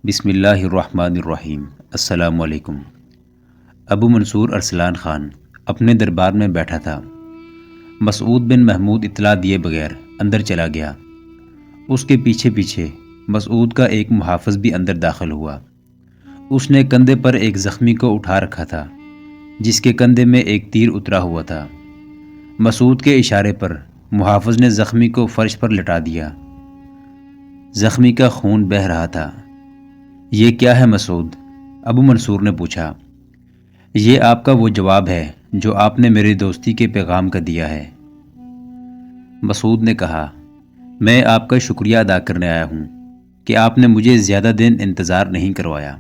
بسم اللہ الرحمن الرحیم۔ السلام علیکم۔ ابو منصور ارسلان خان اپنے دربار میں بیٹھا تھا۔ مسعود بن محمود اطلاع دیے بغیر اندر چلا گیا۔ اس کے پیچھے پیچھے مسعود کا ایک محافظ بھی اندر داخل ہوا۔ اس نے کندھے پر ایک زخمی کو اٹھا رکھا تھا جس کے کندھے میں ایک تیر اترا ہوا تھا۔ مسعود کے اشارے پر محافظ نے زخمی کو فرش پر لٹا دیا۔ زخمی کا خون بہہ رہا تھا۔ یہ کیا ہے مسعود؟ ابو منصور نے پوچھا۔ یہ آپ کا وہ جواب ہے جو آپ نے میری دوستی کے پیغام کا دیا ہے۔ مسعود نے کہا، میں آپ کا شکریہ ادا کرنے آیا ہوں کہ آپ نے مجھے زیادہ دن انتظار نہیں کروایا۔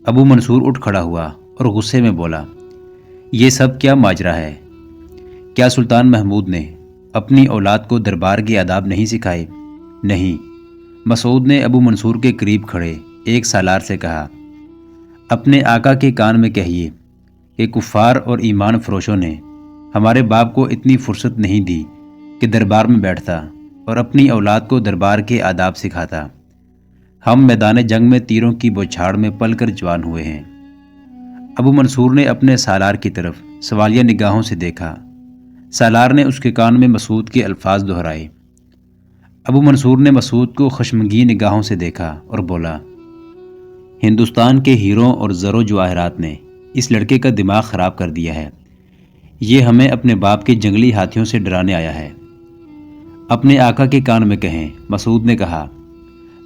ابو منصور اٹھ کھڑا ہوا اور غصے میں بولا، یہ سب کیا ماجرا ہے؟ کیا سلطان محمود نے اپنی اولاد کو دربار کے آداب نہیں سکھائے؟ نہیں۔ مسعود نے ابو منصور کے قریب کھڑے ایک سالار سے کہا، اپنے آقا کے کان میں کہیے کہ کفار اور ایمان فروشوں نے ہمارے باپ کو اتنی فرصت نہیں دی کہ دربار میں بیٹھتا اور اپنی اولاد کو دربار کے آداب سکھاتا۔ ہم میدان جنگ میں تیروں کی بوچھاڑ میں پل کر جوان ہوئے ہیں۔ ابو منصور نے اپنے سالار کی طرف سوالیہ نگاہوں سے دیکھا۔ سالار نے اس کے کان میں مسعود کے الفاظ دہرائے۔ ابو منصور نے مسعود کو خشمگین نگاہوں سے دیکھا اور بولا، ہندوستان کے ہیروں اور زر و جواہرات نے اس لڑکے کا دماغ خراب کر دیا ہے۔ یہ ہمیں اپنے باپ کے جنگلی ہاتھیوں سے ڈرانے آیا ہے۔ اپنے آقا کے کان میں کہیں، مسعود نے کہا،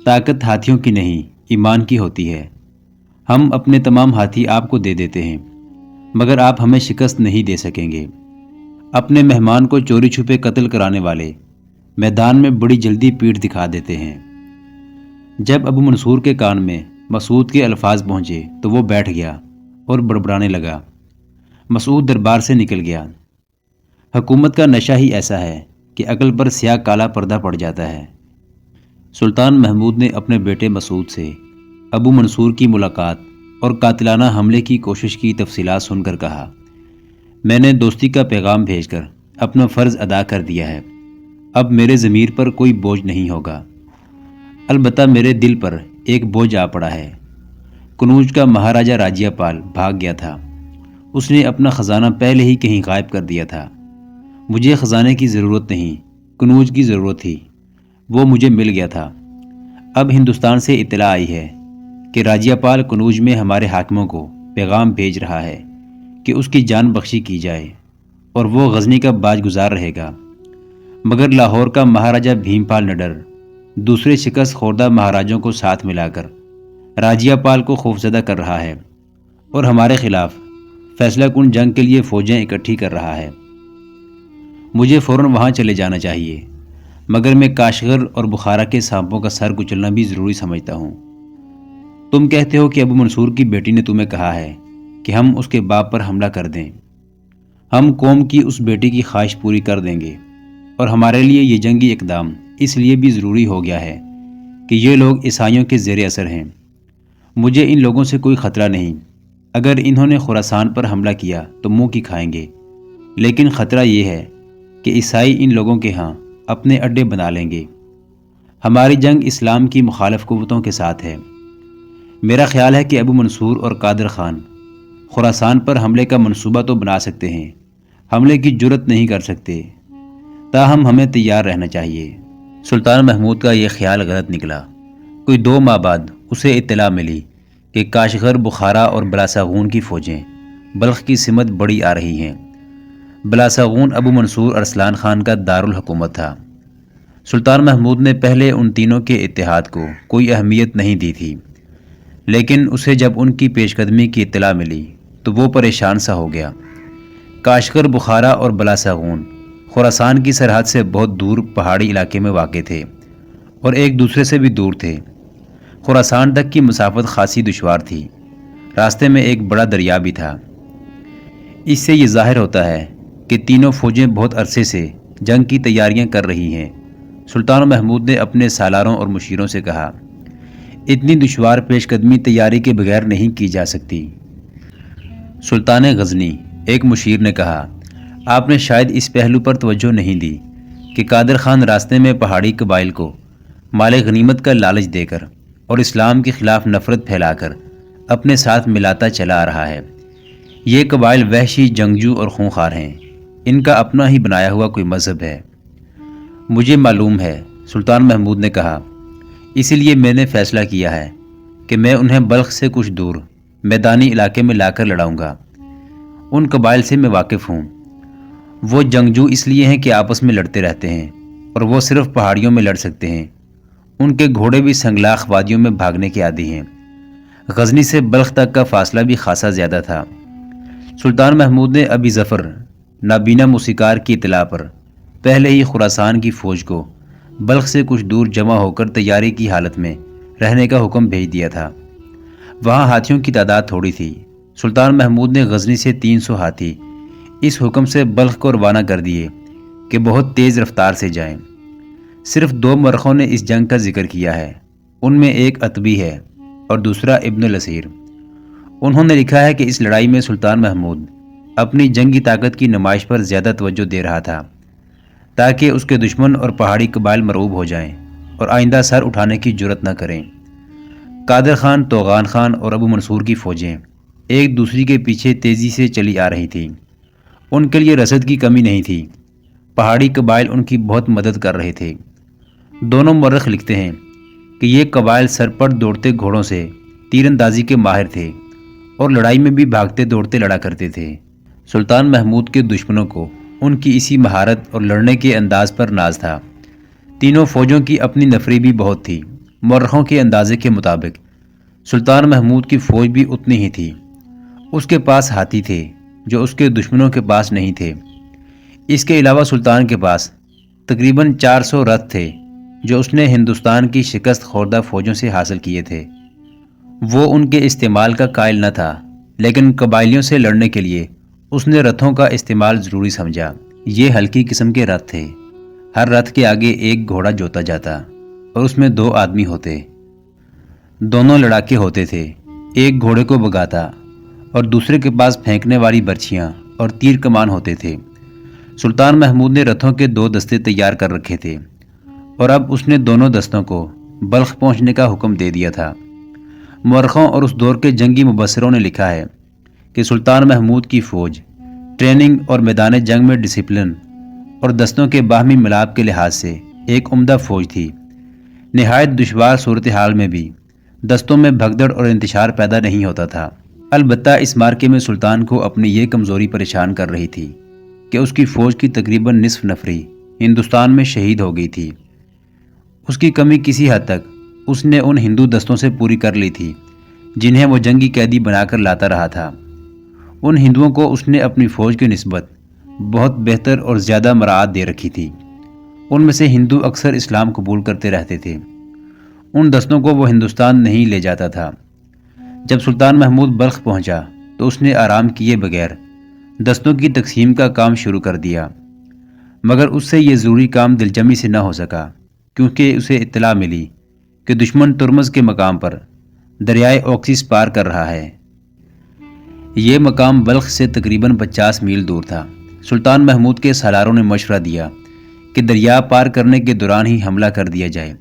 طاقت ہاتھیوں کی نہیں ایمان کی ہوتی ہے۔ ہم اپنے تمام ہاتھی آپ کو دے دیتے ہیں مگر آپ ہمیں شکست نہیں دے سکیں گے۔ اپنے مہمان کو چوری چھپے قتل کرانے والے میدان میں بڑی جلدی پیٹھ دکھا دیتے ہیں۔ جب ابو منصور کے کان میں مسعود کے الفاظ پہنچے تو وہ بیٹھ گیا اور بڑبڑانے لگا۔ مسعود دربار سے نکل گیا۔ حکومت کا نشہ ہی ایسا ہے کہ عقل پر سیاہ کالا پردہ پڑ جاتا ہے۔ سلطان محمود نے اپنے بیٹے مسعود سے ابو منصور کی ملاقات اور قاتلانہ حملے کی کوشش کی تفصیلات سن کر کہا، میں نے دوستی کا پیغام بھیج کر اپنا فرض ادا کر دیا ہے۔ اب میرے ضمیر پر کوئی بوجھ نہیں ہوگا۔ البتہ میرے دل پر ایک بوجھ آ پڑا ہے۔ کنوج کا مہاراجہ راجیہ پال بھاگ گیا تھا۔ اس نے اپنا خزانہ پہلے ہی کہیں غائب کر دیا تھا۔ مجھے خزانے کی ضرورت نہیں، کنوج کی ضرورت تھی۔ وہ مجھے مل گیا تھا۔ اب ہندوستان سے اطلاع آئی ہے کہ راجیہ پال کنوج میں ہمارے حاکموں کو پیغام بھیج رہا ہے کہ اس کی جان بخشی کی جائے اور وہ غزنی کا باج گزار رہے گا۔ مگر لاہور کا مہاراجہ بھیم پال نڈر دوسرے شکست خوردہ مہاراجوں کو ساتھ ملا کر راجیہ پال کو خوفزدہ کر رہا ہے اور ہمارے خلاف فیصلہ کن جنگ کے لیے فوجیں اکٹھی کر رہا ہے۔ مجھے فوراً وہاں چلے جانا چاہیے مگر میں کاشغر اور بخارا کے سانپوں کا سر کچلنا بھی ضروری سمجھتا ہوں۔ تم کہتے ہو کہ ابو منصور کی بیٹی نے تمہیں کہا ہے کہ ہم اس کے باپ پر حملہ کر دیں۔ ہم قوم کی اس بیٹی کی خواہش پوری کر دیں گے اور ہمارے لیے یہ جنگی اقدام اس لیے بھی ضروری ہو گیا ہے کہ یہ لوگ عیسائیوں کے زیر اثر ہیں۔ مجھے ان لوگوں سے کوئی خطرہ نہیں۔ اگر انہوں نے خراسان پر حملہ کیا تو منہ کی کھائیں گے، لیکن خطرہ یہ ہے کہ عیسائی ان لوگوں کے ہاں اپنے اڈے بنا لیں گے۔ ہماری جنگ اسلام کی مخالف قوتوں کے ساتھ ہے۔ میرا خیال ہے کہ ابو منصور اور قادر خان خراسان پر حملے کا منصوبہ تو بنا سکتے ہیں، حملے کی جرت نہیں کر سکتے، تاہم ہمیں تیار رہنا چاہیے۔ سلطان محمود کا یہ خیال غلط نکلا۔ کوئی 2 ماہ بعد اسے اطلاع ملی کہ کاشغر، بخارا اور بلاساغون کی فوجیں بلخ کی سمت بڑی آ رہی ہیں۔ بلاساغون ابو منصور ارسلان خان کا دارالحکومت تھا۔ سلطان محمود نے پہلے ان تینوں کے اتحاد کو کوئی اہمیت نہیں دی تھی، لیکن اسے جب ان کی پیش قدمی کی اطلاع ملی تو وہ پریشان سا ہو گیا۔ کاشغر، بخارا اور بلاساغون خراسان کی سرحد سے بہت دور پہاڑی علاقے میں واقع تھے اور ایک دوسرے سے بھی دور تھے۔ خراسان تک کی مسافت خاصی دشوار تھی۔ راستے میں ایک بڑا دریا بھی تھا۔ اس سے یہ ظاہر ہوتا ہے کہ تینوں فوجیں بہت عرصے سے جنگ کی تیاریاں کر رہی ہیں۔ سلطان محمود نے اپنے سالاروں اور مشیروں سے کہا، اتنی دشوار پیش قدمی تیاری کے بغیر نہیں کی جا سکتی۔ سلطان غزنی ایک مشیر نے کہا، آپ نے شاید اس پہلو پر توجہ نہیں دی کہ قادر خان راستے میں پہاڑی قبائل کو مال غنیمت کا لالچ دے کر اور اسلام کے خلاف نفرت پھیلا کر اپنے ساتھ ملاتا چلا آ رہا ہے۔ یہ قبائل وحشی، جنگجو اور خونخوار ہیں۔ ان کا اپنا ہی بنایا ہوا کوئی مذہب ہے۔ مجھے معلوم ہے، سلطان محمود نے کہا، اسی لیے میں نے فیصلہ کیا ہے کہ میں انہیں بلخ سے کچھ دور میدانی علاقے میں لا کر لڑاؤں گا۔ ان قبائل سے میں واقف ہوں۔ وہ جنگجو اس لیے ہیں کہ آپس میں لڑتے رہتے ہیں اور وہ صرف پہاڑیوں میں لڑ سکتے ہیں۔ ان کے گھوڑے بھی سنگلاخ وادیوں میں بھاگنے کے عادی ہیں۔ غزنی سے بلخ تک کا فاصلہ بھی خاصا زیادہ تھا۔ سلطان محمود نے ابی ظفر نابینا موسیقار کی اطلاع پر پہلے ہی خراسان کی فوج کو بلخ سے کچھ دور جمع ہو کر تیاری کی حالت میں رہنے کا حکم بھیج دیا تھا۔ وہاں ہاتھیوں کی تعداد تھوڑی تھی۔ سلطان محمود نے غزنی سے 300 ہاتھی اس حکم سے بلخ کو روانہ کر دیے کہ بہت تیز رفتار سے جائیں۔ صرف 2 مورخوں نے اس جنگ کا ذکر کیا ہے۔ ان میں ایک عتبی ہے اور دوسرا ابن الاسیر۔ انہوں نے لکھا ہے کہ اس لڑائی میں سلطان محمود اپنی جنگی طاقت کی نمائش پر زیادہ توجہ دے رہا تھا تاکہ اس کے دشمن اور پہاڑی قبائل مرعوب ہو جائیں اور آئندہ سر اٹھانے کی جرت نہ کریں۔ قادر خان، توغان خان اور ابو منصور کی فوجیں ایک دوسری کے پیچھے تیزی سے چلی آ رہی تھیں۔ ان کے لیے رسد کی کمی نہیں تھی۔ پہاڑی قبائل ان کی بہت مدد کر رہے تھے۔ دونوں مورخ لکھتے ہیں کہ یہ قبائل سرپٹ دوڑتے گھوڑوں سے تیر اندازی کے ماہر تھے اور لڑائی میں بھی بھاگتے دوڑتے لڑا کرتے تھے۔ سلطان محمود کے دشمنوں کو ان کی اسی مہارت اور لڑنے کے انداز پر ناز تھا۔ تینوں فوجوں کی اپنی نفری بھی بہت تھی۔ مورخوں کے اندازے کے مطابق سلطان محمود کی فوج بھی اتنی ہی تھی۔ اس کے پاس ہاتھی تھے جو اس کے دشمنوں کے پاس نہیں تھے۔ اس کے علاوہ سلطان کے پاس تقریباً 400 رتھ تھے جو اس نے ہندوستان کی شکست خوردہ فوجوں سے حاصل کیے تھے۔ وہ ان کے استعمال کا قائل نہ تھا، لیکن قبائلیوں سے لڑنے کے لیے اس نے رتھوں کا استعمال ضروری سمجھا۔ یہ ہلکی قسم کے رتھ تھے۔ ہر رتھ کے آگے ایک گھوڑا جوتا جاتا اور اس میں 2 آدمی ہوتے۔ دونوں لڑاکے ہوتے تھے۔ ایک گھوڑے کو بگاتا اور دوسرے کے پاس پھینکنے والی برچھیاں اور تیر کمان ہوتے تھے۔ سلطان محمود نے رتھوں کے 2 دستے تیار کر رکھے تھے اور اب اس نے دونوں دستوں کو بلخ پہنچنے کا حکم دے دیا تھا۔ مورخوں اور اس دور کے جنگی مبصروں نے لکھا ہے کہ سلطان محمود کی فوج ٹریننگ اور میدان جنگ میں ڈسپلن اور دستوں کے باہمی ملاپ کے لحاظ سے ایک عمدہ فوج تھی۔ نہایت دشوار صورتحال میں بھی دستوں میں بھگدڑ اور انتشار پیدا نہیں ہوتا تھا۔ البتہ اس مارکے میں سلطان کو اپنی یہ کمزوری پریشان کر رہی تھی کہ اس کی فوج کی تقریباً نصف نفری ہندوستان میں شہید ہو گئی تھی۔ اس کی کمی کسی حد تک اس نے ان ہندو دستوں سے پوری کر لی تھی جنہیں وہ جنگی قیدی بنا کر لاتا رہا تھا۔ ان ہندوؤں کو اس نے اپنی فوج کی نسبت بہت بہتر اور زیادہ مراعات دے رکھی تھی۔ ان میں سے ہندو اکثر اسلام قبول کرتے رہتے تھے۔ ان دستوں کو وہ ہندوستان نہیں لے جاتا تھا۔ جب سلطان محمود بلخ پہنچا تو اس نے آرام کیے بغیر دستوں کی تقسیم کا کام شروع کر دیا، مگر اس سے یہ ضروری کام دلجمی سے نہ ہو سکا کیونکہ اسے اطلاع ملی کہ دشمن ترمز کے مقام پر دریائے اوکسس پار کر رہا ہے۔ یہ مقام بلخ سے تقریباً 50 میل دور تھا۔ سلطان محمود کے سالاروں نے مشورہ دیا کہ دریا پار کرنے کے دوران ہی حملہ کر دیا جائے،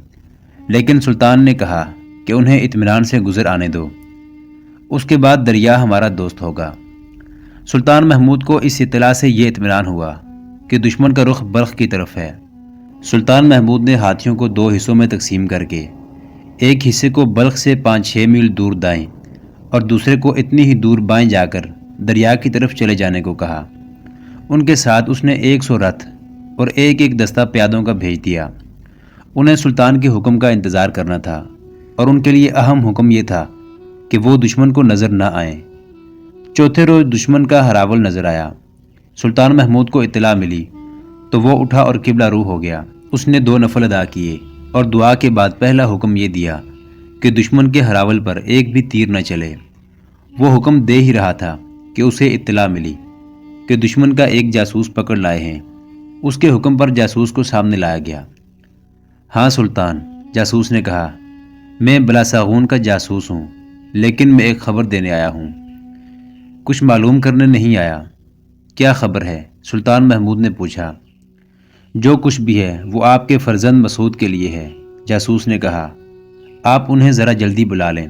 لیکن سلطان نے کہا کہ انہیں اطمینان سے گزر آنے دو، اس کے بعد دریا ہمارا دوست ہوگا۔ سلطان محمود کو اس اطلاع سے یہ اطمینان ہوا کہ دشمن کا رخ بلخ کی طرف ہے۔ سلطان محمود نے ہاتھیوں کو 2 حصوں میں تقسیم کر کے ایک حصے کو بلخ سے 5-6 میل دور دائیں اور دوسرے کو اتنی ہی دور بائیں جا کر دریا کی طرف چلے جانے کو کہا۔ ان کے ساتھ اس نے 100 رتھ اور ایک دستہ پیادوں کا بھیج دیا۔ انہیں سلطان کے حکم کا انتظار کرنا تھا اور ان کے لیے اہم حکم یہ تھا کہ وہ دشمن کو نظر نہ آئیں۔ چوتھے روز دشمن کا ہراول نظر آیا۔ سلطان محمود کو اطلاع ملی تو وہ اٹھا اور قبلہ رو ہو گیا۔ اس نے 2 نفل ادا کیے اور دعا کے بعد پہلا حکم یہ دیا کہ دشمن کے ہراول پر ایک بھی تیر نہ چلے۔ وہ حکم دے ہی رہا تھا کہ اسے اطلاع ملی کہ دشمن کا ایک جاسوس پکڑ لائے ہیں۔ اس کے حکم پر جاسوس کو سامنے لایا گیا۔ ہاں سلطان، جاسوس نے کہا، میں بلاساغون کا جاسوس ہوں، لیکن میں ایک خبر دینے آیا ہوں، کچھ معلوم کرنے نہیں آیا۔ کیا خبر ہے؟ سلطان محمود نے پوچھا۔ جو کچھ بھی ہے وہ آپ کے فرزند مسعود کے لیے ہے، جاسوس نے کہا۔ آپ انہیں ذرا جلدی بلا لیں۔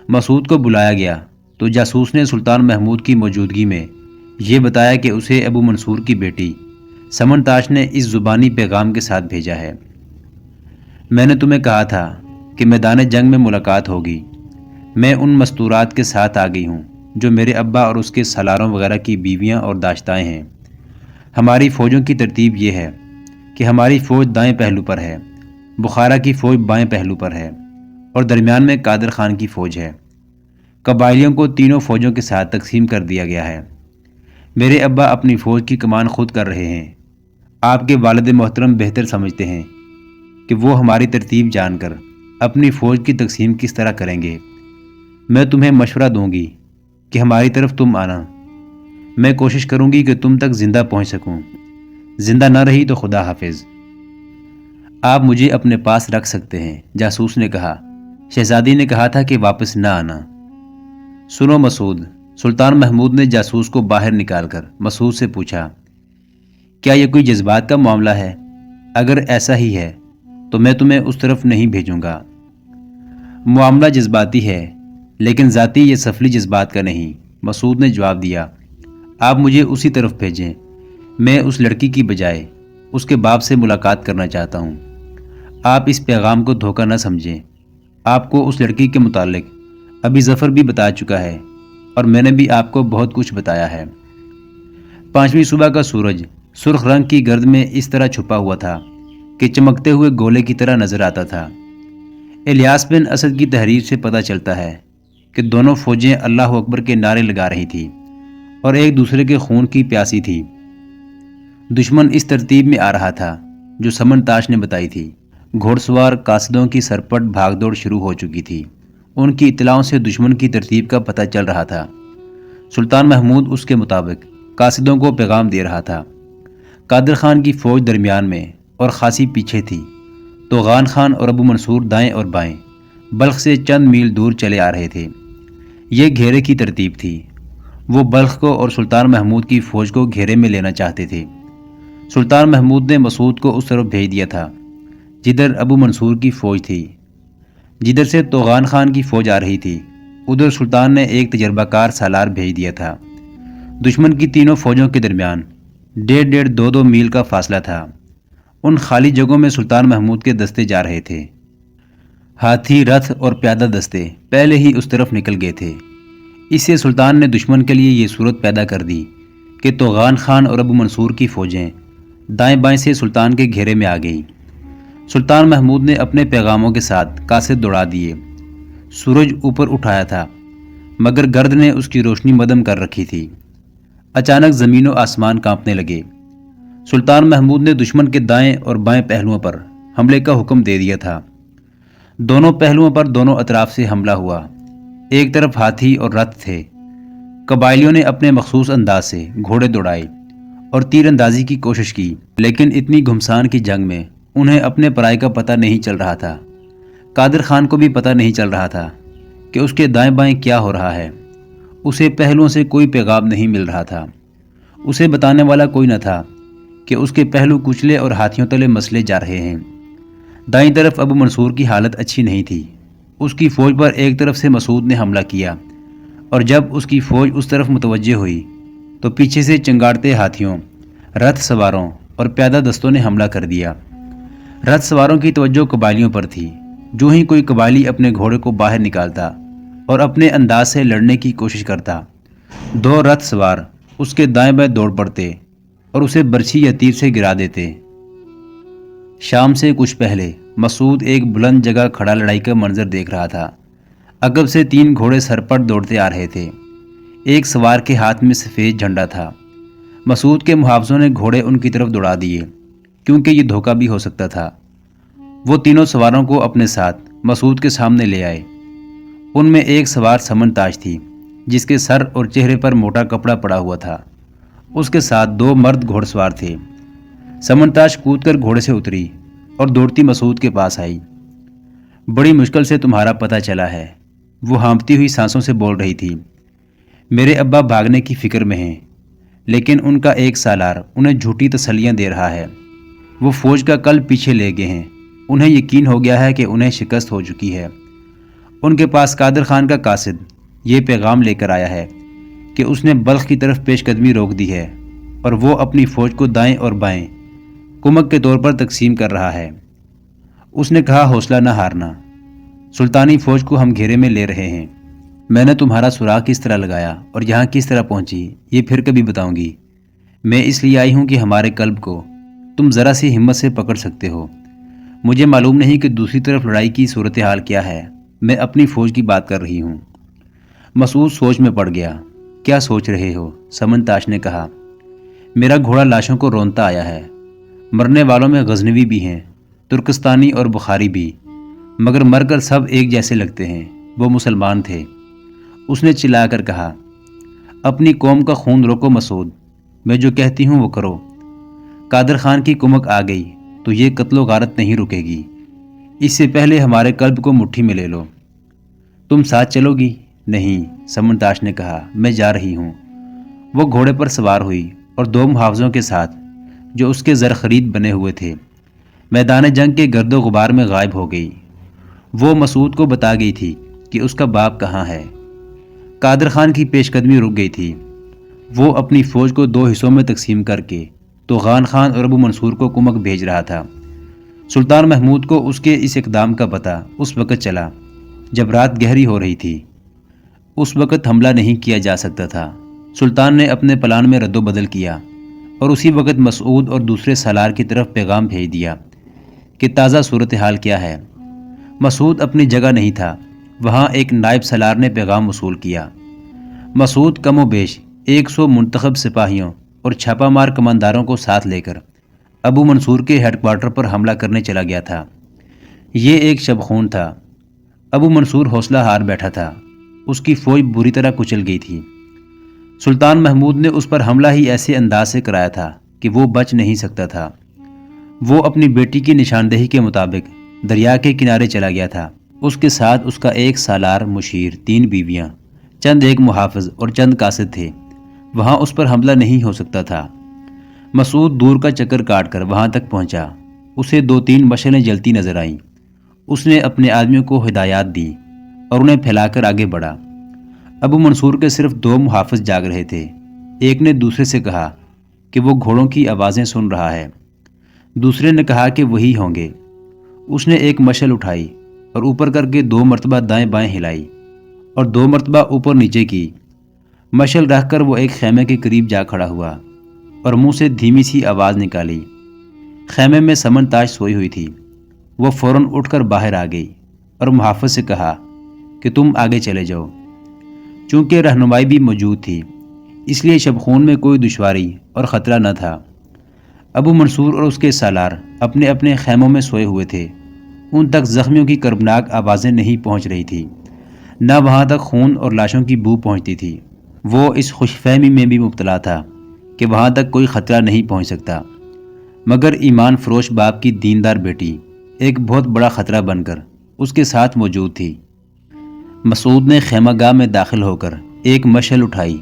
مسعود کو بلایا گیا تو جاسوس نے سلطان محمود کی موجودگی میں یہ بتایا کہ اسے ابو منصور کی بیٹی سمن تاش نے اس زبانی پیغام کے ساتھ بھیجا ہے: میں نے تمہیں کہا تھا کہ میدان جنگ میں ملاقات ہوگی۔ میں ان مستورات کے ساتھ آ گئی ہوں جو میرے ابا اور اس کے سالاروں وغیرہ کی بیویاں اور داشتائیں ہیں۔ ہماری فوجوں کی ترتیب یہ ہے کہ ہماری فوج دائیں پہلو پر ہے، بخارا کی فوج بائیں پہلو پر ہے، اور درمیان میں قادر خان کی فوج ہے۔ قبائلیوں کو تینوں فوجوں کے ساتھ تقسیم کر دیا گیا ہے۔ میرے ابا اپنی فوج کی کمان خود کر رہے ہیں۔ آپ کے والد محترم بہتر سمجھتے ہیں کہ وہ ہماری ترتیب جان کر اپنی فوج کی تقسیم کس طرح کریں گے۔ میں تمہیں مشورہ دوں گی کہ ہماری طرف تم آنا۔ میں کوشش کروں گی کہ تم تک زندہ پہنچ سکوں۔ زندہ نہ رہی تو خدا حافظ۔ آپ مجھے اپنے پاس رکھ سکتے ہیں، جاسوس نے کہا۔ شہزادی نے کہا تھا کہ واپس نہ آنا۔ سنو مسعود، سلطان محمود نے جاسوس کو باہر نکال کر مسعود سے پوچھا، کیا یہ کوئی جذبات کا معاملہ ہے؟ اگر ایسا ہی ہے تو میں تمہیں اس طرف نہیں بھیجوں گا۔ معاملہ جذباتی ہے لیکن ذاتی یہ سفلی جذبات کا نہیں، مسعود نے جواب دیا۔ آپ مجھے اسی طرف بھیجیں۔ میں اس لڑکی کی بجائے اس کے باپ سے ملاقات کرنا چاہتا ہوں۔ آپ اس پیغام کو دھوکہ نہ سمجھیں۔ آپ کو اس لڑکی کے متعلق ابھی ظفر بھی بتا چکا ہے اور میں نے بھی آپ کو بہت کچھ بتایا ہے۔ 5ویں صبح کا سورج سرخ رنگ کی گرد میں اس طرح چھپا ہوا تھا کہ چمکتے ہوئے گولے کی طرح نظر آتا تھا۔ الیاس بن اسد کی تحریر سے پتہ چلتا ہے کہ دونوں فوجیں اللہ اکبر کے نعرے لگا رہی تھیں اور ایک دوسرے کے خون کی پیاسی تھی۔ دشمن اس ترتیب میں آ رہا تھا جو سمن تاش نے بتائی تھی۔ گھوڑ سوار قاصدوں کی سرپٹ بھاگ دوڑ شروع ہو چکی تھی۔ ان کی اطلاعوں سے دشمن کی ترتیب کا پتہ چل رہا تھا۔ سلطان محمود اس کے مطابق قاصدوں کو پیغام دے رہا تھا۔ قادر خان کی فوج درمیان میں اور خاصی پیچھے تھی تو غان خان اور ابو منصور دائیں اور بائیں بلخ سے چند میل دور چلے آ رہے تھے۔ یہ گھیرے کی ترتیب تھی۔ وہ بلخ کو اور سلطان محمود کی فوج کو گھیرے میں لینا چاہتے تھے۔ سلطان محمود نے مسعود کو اس طرف بھیج دیا تھا جدھر ابو منصور کی فوج تھی۔ جدھر سے توغان خان کی فوج آ رہی تھی ادھر سلطان نے ایک تجربہ کار سالار بھیج دیا تھا۔ دشمن کی تینوں فوجوں کے درمیان 1.5-2 میل کا فاصلہ تھا۔ ان خالی جگہوں میں سلطان محمود کے دستے جا رہے تھے۔ ہاتھی، رتھ اور پیادہ دستے پہلے ہی اس طرف نکل گئے تھے۔ اس سے سلطان نے دشمن کے لیے یہ صورت پیدا کر دی کہ توغان خان اور ابو منصور کی فوجیں دائیں بائیں سے سلطان کے گھیرے میں آ گئیں۔ سلطان محمود نے اپنے پیغاموں کے ساتھ قاصد دوڑا دیے۔ سورج اوپر اٹھایا تھا مگر گرد نے اس کی روشنی مدھم کر رکھی تھی۔ اچانک زمین و آسمان کانپنے لگے۔ سلطان محمود نے دشمن کے دائیں اور بائیں پہلوؤں پر حملے کا حکم دے دیا تھا۔ دونوں پہلوؤں پر دونوں اطراف سے حملہ ہوا۔ ایک طرف ہاتھی اور رتھ تھے۔ قبائلیوں نے اپنے مخصوص انداز سے گھوڑے دوڑائے اور تیر اندازی کی کوشش کی، لیکن اتنی گھمسان کی جنگ میں انہیں اپنے پرائے کا پتہ نہیں چل رہا تھا۔ قادر خان کو بھی پتہ نہیں چل رہا تھا کہ اس کے دائیں بائیں کیا ہو رہا ہے۔ اسے پہلوؤں سے کوئی پیغام نہیں مل رہا تھا۔ اسے بتانے والا کوئی نہ تھا کہ اس کے پہلو کچلے اور ہاتھیوں تلے مسلے جا رہے ہیں۔ دائیں طرف ابو منصور کی حالت اچھی نہیں تھی۔ اس کی فوج پر ایک طرف سے مسعود نے حملہ کیا اور جب اس کی فوج اس طرف متوجہ ہوئی تو پیچھے سے چنگاڑتے ہاتھیوں، رتھ سواروں اور پیادہ دستوں نے حملہ کر دیا۔ رتھ سواروں کی توجہ قبائلیوں پر تھی۔ جو ہی کوئی قبائلی اپنے گھوڑے کو باہر نکالتا اور اپنے انداز سے لڑنے کی کوشش کرتا، 2 رتھ سوار اس کے دائیں بائیں دوڑ پڑتے اور اسے برچھی یا تیر سے گرا دیتے۔ شام سے کچھ پہلے مسعود ایک بلند جگہ کھڑا لڑائی کا منظر دیکھ رہا تھا۔ عقب سے 3 گھوڑے سرپٹ دوڑتے آ رہے تھے۔ ایک سوار کے ہاتھ میں سفید جھنڈا تھا۔ مسعود کے محافظوں نے گھوڑے ان کی طرف دوڑا دیے کیونکہ یہ دھوکہ بھی ہو سکتا تھا۔ وہ تینوں سواروں کو اپنے ساتھ مسعود کے سامنے لے آئے۔ ان میں ایک سوار سمن تاش تھی جس کے سر اور چہرے پر موٹا کپڑا پڑا ہوا تھا۔ اس کے ساتھ 2 مرد گھوڑ سوار تھے۔ سمن تاش کود کر گھوڑے سے اتری اور دوڑتی مسعود کے پاس آئی۔ بڑی مشکل سے تمہارا پتہ چلا ہے، وہ ہانپتی ہوئی سانسوں سے بول رہی تھی۔ میرے ابا بھاگنے کی فکر میں ہیں لیکن ان کا ایک سالار انہیں جھوٹی تسلیاں دے رہا ہے۔ وہ فوج کا کل پیچھے لے گئے ہیں انہیں یقین ہو گیا ہے کہ انہیں شکست ہو چکی ہے۔ ان کے پاس قادر خان کا قاصد یہ پیغام لے کر آیا ہے کہ اس نے بلخ کی طرف پیش قدمی روک دی ہے اور وہ اپنی فوج کو دائیں اور بائیں کمک کے طور پر تقسیم کر رہا ہے۔ اس نے کہا حوصلہ نہ ہارنا، سلطانی فوج کو ہم گھیرے میں لے رہے ہیں۔ میں نے تمہارا سراغ کس طرح لگایا اور یہاں کس طرح پہنچی یہ پھر کبھی بتاؤں گی۔ میں اس لیے آئی ہوں کہ ہمارے قلب کو تم ذرا سی ہمت سے پکڑ سکتے ہو۔ مجھے معلوم نہیں کہ دوسری طرف لڑائی کی صورتحال کیا ہے، میں اپنی فوج کی بات کر رہی ہوں۔ مسعود سوچ میں پڑ گیا۔ کیا سوچ رہے ہو؟ سمن تاش نے کہا۔ میرا گھوڑا لاشوں کو رونتا آیا ہے۔ مرنے والوں میں غزنوی بھی ہیں، ترکستانی اور بخاری بھی، مگر مر کر سب ایک جیسے لگتے ہیں، وہ مسلمان تھے۔ اس نے چلا کر کہا، اپنی قوم کا خون روکو مسعود، میں جو کہتی ہوں وہ کرو۔ قادر خان کی کمک آ گئی تو یہ قتل و غارت نہیں رکے گی، اس سے پہلے ہمارے قلب کو مٹھی میں لے لو۔ تم ساتھ چلو گی؟ نہیں، سمن تاش نے کہا، میں جا رہی ہوں۔ وہ گھوڑے پر سوار ہوئی اور 2 محافظوں کے ساتھ جو اس کے زرخرید بنے ہوئے تھے میدان جنگ کے گرد و غبار میں غائب ہو گئی۔ وہ مسعود کو بتا گئی تھی کہ اس کا باپ کہاں ہے۔ قادر خان کی پیش قدمی رک گئی تھی۔ وہ اپنی فوج کو 2 حصوں میں تقسیم کر کے توغان خان اور ابو منصور کو کمک بھیج رہا تھا۔ سلطان محمود کو اس کے اس اقدام کا پتہ اس وقت چلا جب رات گہری ہو رہی تھی۔ اس وقت حملہ نہیں کیا جا سکتا تھا۔ سلطان نے اپنے پلان میں رد و بدل کیا اور اسی وقت مسعود اور دوسرے سالار کی طرف پیغام بھیج دیا کہ تازہ صورتحال کیا ہے۔ مسعود اپنی جگہ نہیں تھا۔ وہاں ایک نائب سالار نے پیغام وصول کیا۔ مسعود کم و بیش 100 منتخب سپاہیوں اور چھاپا مار کمانداروں کو ساتھ لے کر ابو منصور کے ہیڈ کوارٹر پر حملہ کرنے چلا گیا تھا۔ یہ ایک شبخون تھا۔ ابو منصور حوصلہ ہار بیٹھا تھا۔ اس کی فوج بری طرح کچل گئی تھی۔ سلطان محمود نے اس پر حملہ ہی ایسے انداز سے کرایا تھا کہ وہ بچ نہیں سکتا تھا۔ وہ اپنی بیٹی کی نشاندہی کے مطابق دریا کے کنارے چلا گیا تھا۔ اس کے ساتھ اس کا ایک سالار مشیر، 3 بیویاں، چند ایک محافظ اور چند قاصد تھے۔ وہاں اس پر حملہ نہیں ہو سکتا تھا۔ مسعود دور کا چکر کاٹ کر وہاں تک پہنچا۔ اسے 2-3 مشعلیں جلتی نظر آئیں۔ اس نے اپنے آدمیوں کو ہدایات دی اور انہیں پھیلا کر آگے بڑھا۔ ابو منصور کے صرف 2 محافظ جاگ رہے تھے۔ ایک نے دوسرے سے کہا کہ وہ گھوڑوں کی آوازیں سن رہا ہے۔ دوسرے نے کہا کہ وہی ہوں گے۔ اس نے ایک مشعل اٹھائی اور اوپر کر کے 2 مرتبہ دائیں بائیں ہلائی اور 2 مرتبہ اوپر نیچے کی۔ مشعل رکھ کر وہ ایک خیمے کے قریب جا کھڑا ہوا اور منہ سے دھیمی سی آواز نکالی۔ خیمے میں سمن تاش سوئی ہوئی تھی۔ وہ فوراً اٹھ کر باہر آ گئی اور محافظ سے کہا کہ تم آگے چلے جاؤ۔ چونکہ رہنمائی بھی موجود تھی اس لیے شبخون میں کوئی دشواری اور خطرہ نہ تھا۔ ابو منصور اور اس کے سالار اپنے اپنے خیموں میں سوئے ہوئے تھے۔ ان تک زخمیوں کی کربناک آوازیں نہیں پہنچ رہی تھی، نہ وہاں تک خون اور لاشوں کی بو پہنچتی تھی۔ وہ اس خوش فہمی میں بھی مبتلا تھا کہ وہاں تک کوئی خطرہ نہیں پہنچ سکتا، مگر ایمان فروش باپ کی دیندار بیٹی ایک بہت بڑا خطرہ بن کر اس کے ساتھ موجود تھی۔ مسعود نے خیمہ گاہ میں داخل ہو کر ایک مشعل اٹھائی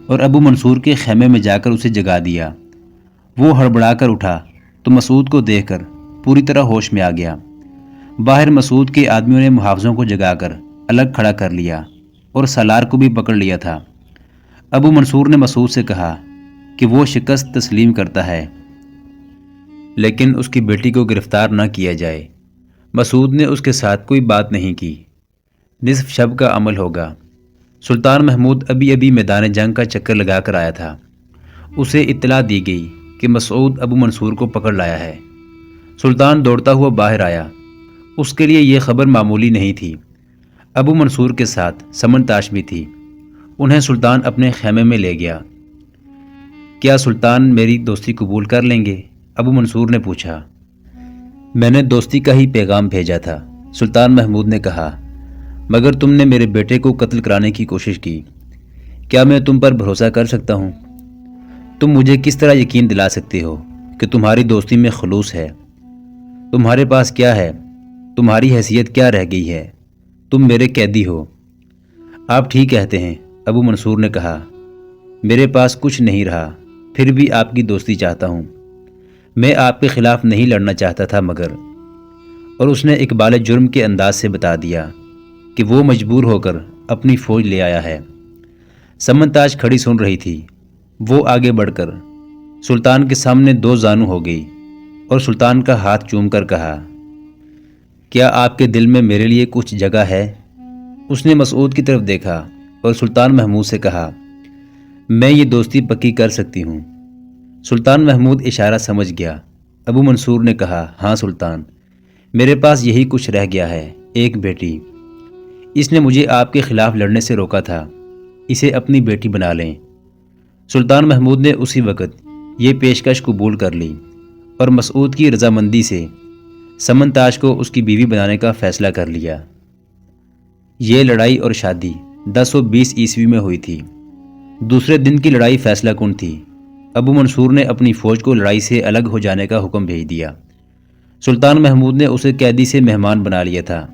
اور ابو منصور کے خیمے میں جا کر اسے جگا دیا۔ وہ ہڑبڑا کر اٹھا تو مسعود کو دیکھ کر پوری طرح ہوش میں آ گیا۔ باہر مسعود کے آدمیوں نے محافظوں کو جگا کر الگ کھڑا کر لیا اور سالار کو بھی پکڑ لیا تھا۔ ابو منصور نے مسعود سے کہا کہ وہ شکست تسلیم کرتا ہے لیکن اس کی بیٹی کو گرفتار نہ کیا جائے۔ مسعود نے اس کے ساتھ کوئی بات نہیں کی۔ نصف شب کا عمل ہوگا۔ سلطان محمود ابھی میدان جنگ کا چکر لگا کر آیا تھا۔ اسے اطلاع دی گئی کہ مسعود ابو منصور کو پکڑ لایا ہے۔ سلطان دوڑتا ہوا باہر آیا۔ اس کے لیے یہ خبر معمولی نہیں تھی۔ ابو منصور کے ساتھ سمن تاش بھی تھی۔ انہیں سلطان اپنے خیمے میں لے گیا۔ کیا سلطان میری دوستی قبول کر لیں گے؟ ابو منصور نے پوچھا۔ میں نے دوستی کا ہی پیغام بھیجا تھا، سلطان محمود نے کہا، مگر تم نے میرے بیٹے کو قتل کرانے کی کوشش کی۔ کیا میں تم پر بھروسہ کر سکتا ہوں؟ تم مجھے کس طرح یقین دلا سکتے ہو کہ تمہاری دوستی میں خلوص ہے؟ تمہارے پاس کیا ہے؟ تمہاری حیثیت کیا رہ گئی ہے؟ تم میرے قیدی ہو۔ آپ ٹھیک کہتے ہیں، ابو منصور نے کہا، میرے پاس کچھ نہیں رہا، پھر بھی آپ کی دوستی چاہتا ہوں۔ میں آپ کے خلاف نہیں لڑنا چاہتا تھا، مگر اور اس نے اقبال جرم کے انداز سے بتا دیا کہ وہ مجبور ہو کر اپنی فوج لے آیا ہے۔ سمن تاج کھڑی سن رہی تھی۔ وہ آگے بڑھ کر سلطان کے سامنے دو زانو ہو گئی اور سلطان کا ہاتھ چوم کر کہا، کیا آپ کے دل میں میرے لیے کچھ جگہ ہے؟ اس نے مسعود کی طرف دیکھا اور سلطان محمود سے کہا، میں یہ دوستی پکی کر سکتی ہوں۔ سلطان محمود اشارہ سمجھ گیا۔ ابو منصور نے کہا، ہاں سلطان، میرے پاس یہی کچھ رہ گیا ہے، ایک بیٹی۔ اس نے مجھے آپ کے خلاف لڑنے سے روکا تھا، اسے اپنی بیٹی بنا لیں۔ سلطان محمود نے اسی وقت یہ پیشکش قبول کر لی اور مسعود کی رضامندی سے سمن تاج کو اس کی بیوی بنانے کا فیصلہ کر لیا۔ یہ لڑائی اور شادی 1020 عیسوی میں ہوئی تھی۔ دوسرے دن کی لڑائی فیصلہ کن تھی۔ ابو منصور نے اپنی فوج کو لڑائی سے الگ ہو جانے کا حکم بھیج دیا۔ سلطان محمود نے اسے قیدی سے مہمان بنا لیا تھا۔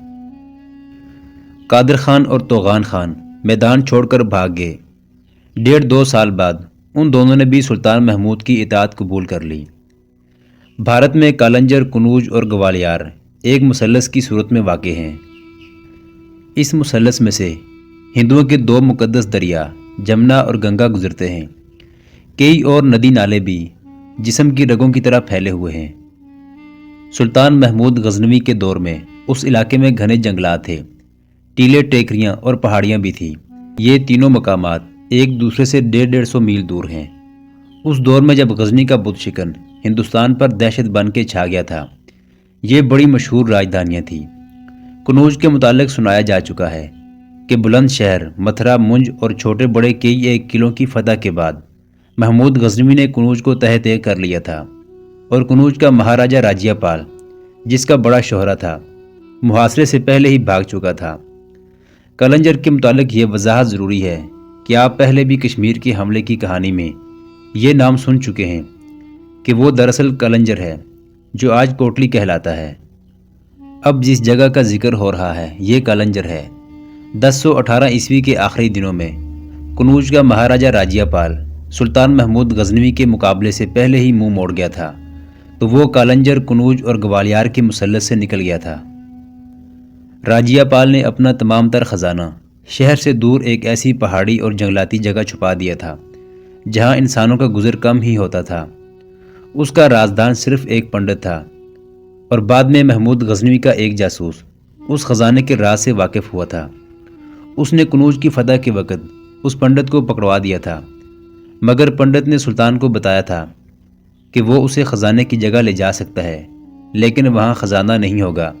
قادر خان اور توغان خان میدان چھوڑ کر بھاگ گئے۔ 1.5-2 سال بعد ان دونوں نے بھی سلطان محمود کی اطاعت قبول کر لی۔ بھارت میں کالنجر، کنوج اور گوالیار ایک مثلث کی صورت میں واقع ہیں۔ اس مثلث میں سے ہندوؤں کے 2 مقدس دریا جمنا اور گنگا گزرتے ہیں۔ کئی اور ندی نالے بھی جسم کی رگوں کی طرح پھیلے ہوئے ہیں۔ سلطان محمود غزنوی کے دور میں اس علاقے میں گھنے جنگلات تھے، ٹیلے، ٹیکریاں اور پہاڑیاں بھی تھیں۔ یہ تینوں مقامات ایک دوسرے سے 150 میل دور ہیں۔ اس دور میں جب غزنی کا بت شکن ہندوستان پر دہشت بن کے چھا گیا تھا، یہ بڑی مشہور راجدھانیاں تھیں۔ کنوج کے متعلق سنایا جا چکا ہے کہ بلند شہر، متھرا، منج اور چھوٹے بڑے کئی ایک قلعوں کی فتح کے بعد محمود غزنوی نے کنوج کو تہہ کر لیا تھا، اور کنوج کا مہاراجہ راجیہ پال، جس کا بڑا شہرہ تھا، محاصرے سے پہلے ہی بھاگ چکا تھا۔ کلنجر کے متعلق یہ وضاحت ضروری ہے کہ آپ پہلے بھی کشمیر کے حملے کی کہانی میں یہ نام سن چکے ہیں کہ وہ دراصل کلنجر ہے، جو آج کوٹلی کہلاتا ہے۔ اب جس جگہ کا ذکر ہو رہا ہے یہ کلنجر ہے۔ 1018 عیسوی کے آخری دنوں میں کنوج کا مہاراجہ راجیہ پال سلطان محمود غزنوی کے مقابلے سے پہلے ہی منہ موڑ گیا تھا، تو وہ کالنجر، کنوج اور گوالیار کے مثلث سے نکل گیا تھا۔ راجیہ پال نے اپنا تمام تر خزانہ شہر سے دور ایک ایسی پہاڑی اور جنگلاتی جگہ چھپا دیا تھا جہاں انسانوں کا گزر کم ہی ہوتا تھا۔ اس کا رازدان صرف ایک پنڈت تھا، اور بعد میں محمود غزنوی کا ایک جاسوس اس خزانے کے راز سے واقف ہوا تھا۔ اس نے کنوج کی فتح کے وقت اس پنڈت کو پکڑوا دیا تھا، مگر پنڈت نے سلطان کو بتایا تھا کہ وہ اسے خزانے کی جگہ لے جا سکتا ہے، لیکن وہاں خزانہ نہیں ہوگا،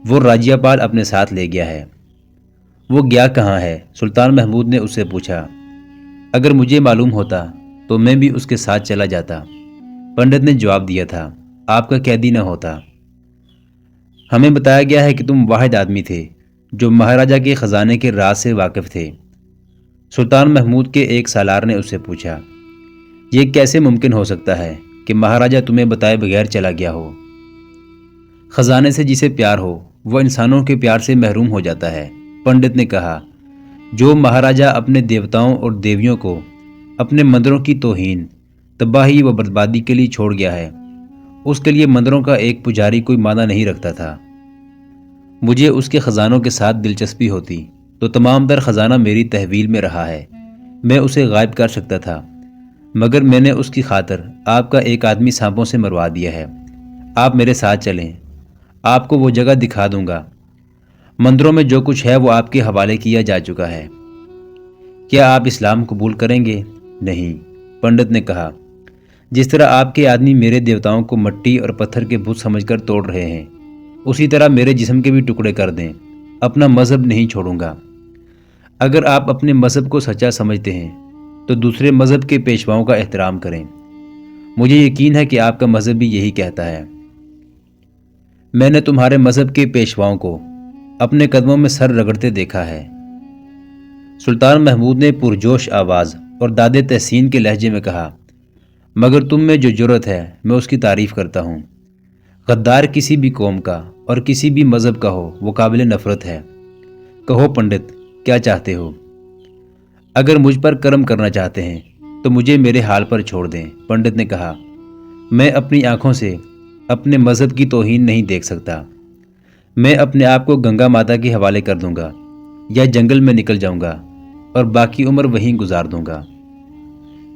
وہ راجیہ پال اپنے ساتھ لے گیا ہے۔ وہ گیا کہاں ہے؟ سلطان محمود نے اس سے پوچھا۔ اگر مجھے معلوم ہوتا تو میں بھی اس کے ساتھ چلا جاتا، پنڈت نے جواب دیا تھا، آپ کا قیدی نہ ہوتا۔ ہمیں بتایا گیا ہے کہ تم واحد آدمی تھے جو مہاراجہ کے خزانے کے راز سے واقف تھے۔ سلطان محمود کے ایک سالار نے اس سے پوچھا، یہ کیسے ممکن ہو سکتا ہے کہ مہاراجہ تمہیں بتائے بغیر چلا گیا ہو؟ خزانے سے جسے پیار ہو وہ انسانوں کے پیار سے محروم ہو جاتا ہے، پنڈت نے کہا۔ جو مہاراجہ اپنے دیوتاؤں اور دیویوں کو اپنے مندروں کی توہین، تباہی و بربادی کے لیے چھوڑ گیا ہے، اس کے لیے مندروں کا ایک پجاری کوئی معنی نہیں رکھتا تھا۔ مجھے اس کے خزانوں کے ساتھ دلچسپی ہوتی تو تمام تر خزانہ میری تحویل میں رہا ہے، میں اسے غائب کر سکتا تھا، مگر میں نے اس کی خاطر آپ کا ایک آدمی سانپوں سے مروا دیا ہے۔ آپ میرے ساتھ چلیں، آپ کو وہ جگہ دکھا دوں گا۔ مندروں میں جو کچھ ہے وہ آپ کے حوالے کیا جا چکا ہے۔ کیا آپ اسلام قبول کریں گے؟ نہیں، پنڈت نے کہا۔ جس طرح آپ کے آدمی میرے دیوتاؤں کو مٹی اور پتھر کے بت سمجھ کر توڑ رہے ہیں، اسی طرح میرے جسم کے بھی ٹکڑے کر دیں، اپنا مذہب نہیں چھوڑوں گا۔ اگر آپ اپنے مذہب کو سچا سمجھتے ہیں تو دوسرے مذہب کے پیشواؤں کا احترام کریں۔ مجھے یقین ہے کہ آپ کا مذہب بھی یہی کہتا ہے۔ میں نے تمہارے مذہب کے پیشواؤں کو اپنے قدموں میں سر رگڑتے دیکھا ہے۔ سلطان محمود نے پرجوش آواز اور داد تحسین کے لہجے میں کہا، مگر تم میں جو جرأت ہے میں اس کی تعریف کرتا ہوں۔ غدار کسی بھی قوم کا اور کسی بھی مذہب کا ہو وہ قابل نفرت ہے۔ کہو پنڈت، کیا چاہتے ہو؟ اگر مجھ پر کرم کرنا چاہتے ہیں تو مجھے میرے حال پر چھوڑ دیں، پنڈت نے کہا۔ میں اپنی آنکھوں سے اپنے مذہب کی توہین نہیں دیکھ سکتا۔ میں اپنے آپ کو گنگا ماتا کے حوالے کر دوں گا یا جنگل میں نکل جاؤں گا اور باقی عمر وہیں گزار دوں گا۔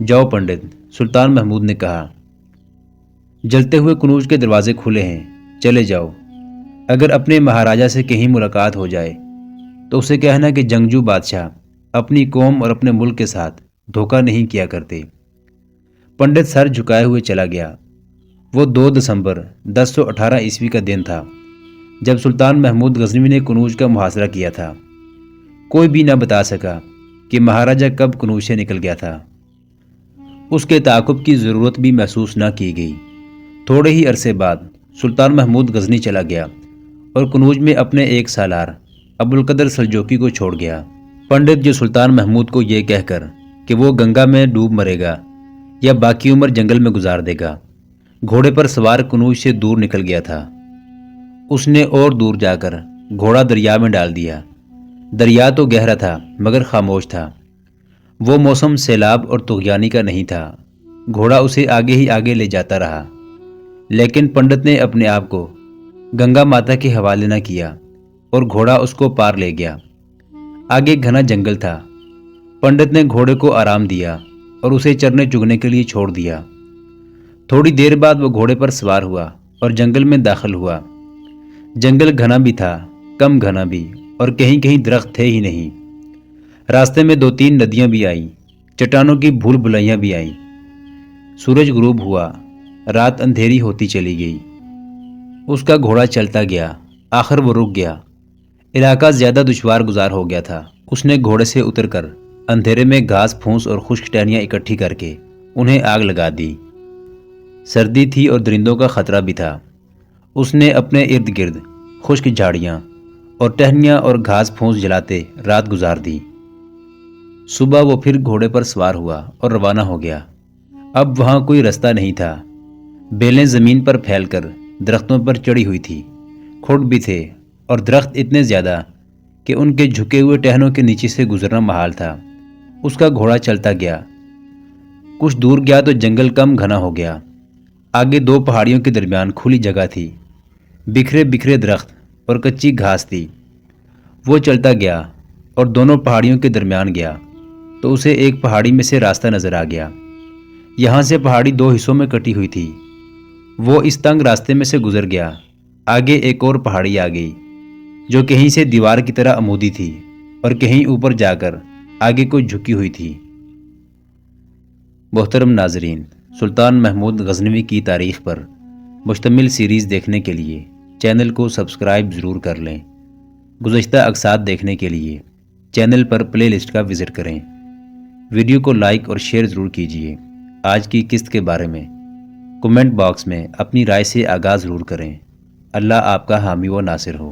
جاؤ پنڈت، سلطان محمود نے کہا۔ جلتے ہوئے کنوج کے دروازے کھلے ہیں، چلے جاؤ۔ اگر اپنے مہاراجا سے کہیں ملاقات ہو جائے تو اسے کہنا کہ جنگجو بادشاہ اپنی قوم اور اپنے ملک کے ساتھ دھوکہ نہیں کیا کرتے۔ پنڈت سر جھکائے ہوئے چلا گیا۔ وہ 2 دسمبر 1018 عیسوی کا دن تھا جب سلطان محمود غزنوی نے کنوج کا محاصرہ کیا تھا۔ کوئی بھی نہ بتا سکا کہ مہاراجا کب کنوج سے نکل گیا تھا۔ اس کے تعاقب کی ضرورت بھی محسوس نہ کی گئی۔ تھوڑے ہی عرصے بعد سلطان محمود غزنی چلا گیا اور کنوج میں اپنے 1 سالار ابوالقدر سلجوقی کو چھوڑ گیا۔ پنڈت جو سلطان محمود کو یہ کہہ کر کہ وہ گنگا میں ڈوب مرے گا یا باقی عمر جنگل میں گزار دے گا، گھوڑے پر سوار کنوج سے دور نکل گیا تھا، اس نے اور دور جا کر گھوڑا دریا میں ڈال دیا۔ دریا تو گہرا تھا مگر خاموش تھا۔ وہ موسم سیلاب اور طغیانی کا نہیں تھا۔ گھوڑا اسے آگے ہی آگے لے جاتا رہا، لیکن پنڈت نے اپنے آپ کو گنگا ماتا کے حوالے نہ کیا اور گھوڑا اس کو پار لے گیا۔ آگے گھنا جنگل تھا۔ پنڈت نے گھوڑے کو آرام دیا اور اسے چرنے چگنے کے لیے چھوڑ دیا۔ تھوڑی دیر بعد وہ گھوڑے پر سوار ہوا اور جنگل میں داخل ہوا۔ جنگل گھنا بھی تھا، کم گھنا بھی، اور کہیں کہیں درخت تھے ہی نہیں۔ راستے میں 2-3 ندیاں بھی آئیں، چٹانوں کی بھول بھلائیاں بھی آئیں۔ سورج غروب ہوا، رات اندھیری ہوتی چلی گئی۔ اس کا گھوڑا چلتا گیا، آخر وہ رک گیا۔ علاقہ زیادہ دشوار گزار ہو گیا تھا۔ اس نے گھوڑے سے اتر کر اندھیرے میں گھاس پھونس اور خشک ٹہنیاں اکٹھی کر کے انہیں آگ لگا دی۔ سردی تھی اور درندوں کا خطرہ بھی تھا۔ اس نے اپنے ارد گرد خشک جھاڑیاں اور ٹہنیاں اور گھاس پھونس جلاتے رات گزار دی۔ صبح وہ پھر گھوڑے پر سوار ہوا اور روانہ ہو گیا۔ اب وہاں کوئی رستہ نہیں تھا۔ بیلیں زمین پر پھیل کر درختوں پر چڑھی ہوئی تھی، کھڑ بھی تھے، اور درخت اتنے زیادہ کہ ان کے جھکے ہوئے ٹہنوں کے نیچے سے گزرنا محال تھا۔ اس کا گھوڑا چلتا گیا۔ کچھ دور گیا تو جنگل کم گھنا ہو گیا۔ آگے 2 پہاڑیوں کے درمیان کھلی جگہ تھی، بکھرے بکھرے درخت اور کچی گھاس تھی۔ وہ چلتا گیا اور دونوں پہاڑیوں کے درمیان گیا تو اسے ایک پہاڑی میں سے راستہ نظر آ گیا۔ یہاں سے پہاڑی 2 حصوں میں کٹی ہوئی تھی۔ وہ اس تنگ راستے میں سے گزر گیا۔ آگے ایک اور پہاڑی آ گئی جو کہیں سے دیوار کی طرح عمودی تھی اور کہیں اوپر جا کر آگے کو جھکی ہوئی تھی۔ محترم ناظرین، سلطان محمود غزنوی کی تاریخ پر مشتمل سیریز دیکھنے کے لیے چینل کو سبسکرائب ضرور کر لیں۔ گزشتہ اقساط دیکھنے کے لیے چینل پر پلے لسٹ کا وزٹ کریں۔ ویڈیو کو لائک اور شیئر ضرور کیجیے۔ آج کی قسط کے بارے میں کمنٹ باکس میں اپنی رائے سے آغاز ضرور کریں۔ اللہ آپ کا حامی و ناصر ہو۔